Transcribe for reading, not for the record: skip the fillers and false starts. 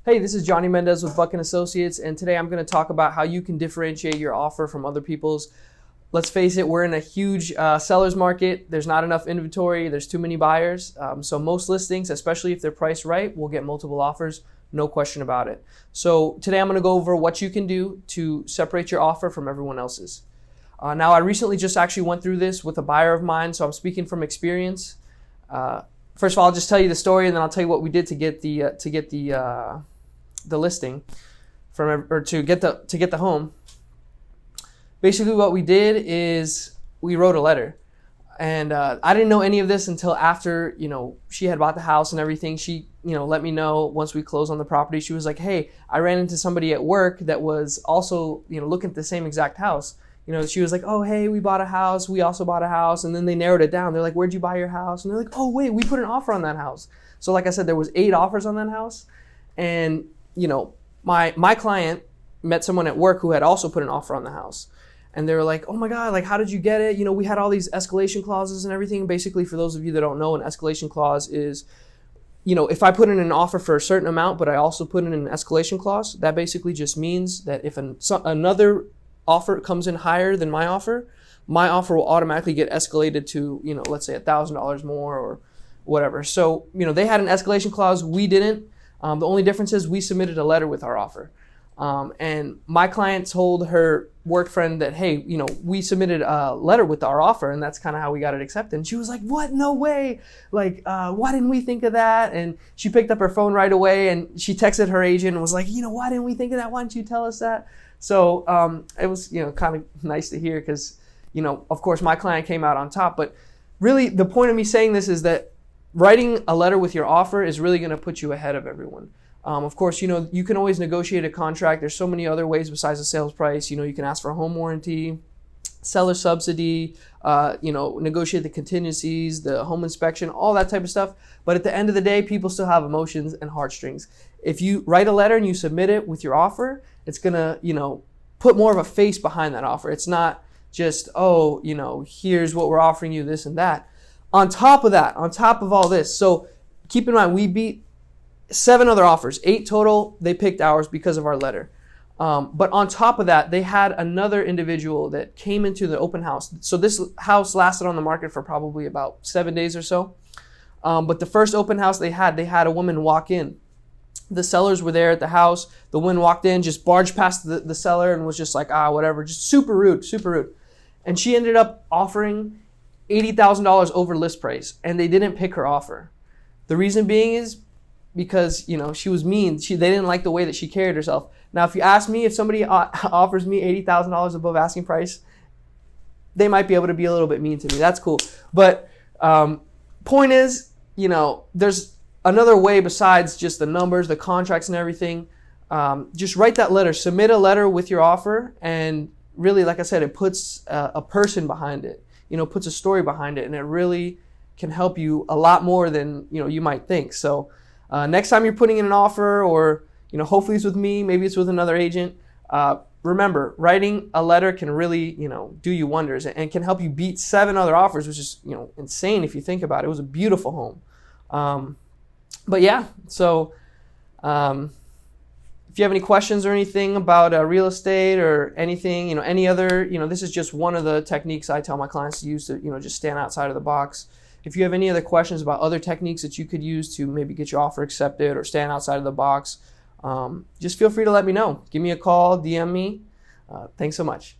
Hey, this is Johnny Mendez with Buck & Associates, and today I'm going to talk about how you can differentiate your offer from other people's. Let's face it, we're in a huge seller's market. There's not enough inventory. There's too many buyers. So most listings, especially if they're priced right, will get multiple offers, no question about it. So today I'm going to go over what you can do to separate your offer from everyone else's. Now, I recently just actually went through this with a buyer of mine, so I'm speaking from experience. First of all, I'll just tell you the story, and then I'll tell you what we did to get the listing to get the home. Basically, what we did is we wrote a letter, and I didn't know any of this until after she had bought the house and everything. She let me know once we closed on the property. She was like, "Hey, I ran into somebody at work that was also looking at the same exact house." She was like, "Oh, hey, we bought a house. We also bought a house." And then they narrowed it down. They're like, "Where'd you buy your house?" And they're like, "Oh, wait, we put an offer on that house." So like I said, there was 8 offers on that house. And, my client met someone at work who had also put an offer on the house. And they were like, "Oh my God, like, how did you get it?" We had all these escalation clauses and everything. Basically, for those of you that don't know, an escalation clause is, if I put in an offer for a certain amount, but I also put in an escalation clause, that basically just means that if another offer comes in higher than my offer will automatically get escalated to, let's say $1,000 more or whatever. So, they had an escalation clause. We didn't. The only difference is we submitted a letter with our offer. And my client told her work friend that, "Hey, we submitted a letter with our offer," and that's kind of how we got it accepted. And she was like, "What? No way. Like, why didn't we think of that?" And she picked up her phone right away and she texted her agent and was like, "Why didn't we think of that? Why didn't you tell us that?" So it was, kind of nice to hear because, of course, my client came out on top. But really, the point of me saying this is that writing a letter with your offer is really going to put you ahead of everyone. Of course, you can always negotiate a contract. There's so many other ways besides the sales price. You can ask for a home warranty, seller subsidy, negotiate the contingencies, the home inspection, all that type of stuff. But at the end of the day, people still have emotions and heartstrings. If you write a letter and you submit it with your offer, it's going to, put more of a face behind that offer. It's not just, "Oh, here's what we're offering you, this and that." On top of that, on top of all this, so keep in mind, we beat 7 other offers, 8 total. They picked ours because of our letter. But on top of that, they had another individual that came into the open house. So this house lasted on the market for probably about 7 days or so. But the first open house they had a woman walk in. The sellers were there at the house. The woman walked in, just barged past the seller and was just like, whatever, just super rude, super rude. And she ended up offering $80,000 over list price, and they didn't pick her offer. The reason being is because, she was mean. They didn't like the way that she carried herself. Now, if you ask me, if somebody offers me $80,000 above asking price, they might be able to be a little bit mean to me. That's cool. But point is, there's another way besides just the numbers, the contracts and everything. Just write that letter. Submit a letter with your offer. And really, like I said, it puts a person behind it. Puts a story behind it. And it really can help you a lot more than, you might think. So next time you're putting in an offer or, hopefully it's with me, maybe it's with another agent. Remember, writing a letter can really, do you wonders and can help you beat 7 other offers, which is, insane if you think about it. It was a beautiful home. But yeah, so if you have any questions or anything about real estate or anything, any other, this is just one of the techniques I tell my clients to use to, just stand outside of the box. If you have any other questions about other techniques that you could use to maybe get your offer accepted or stand outside of the box, just feel free to let me know. Give me a call, DM me. Thanks so much.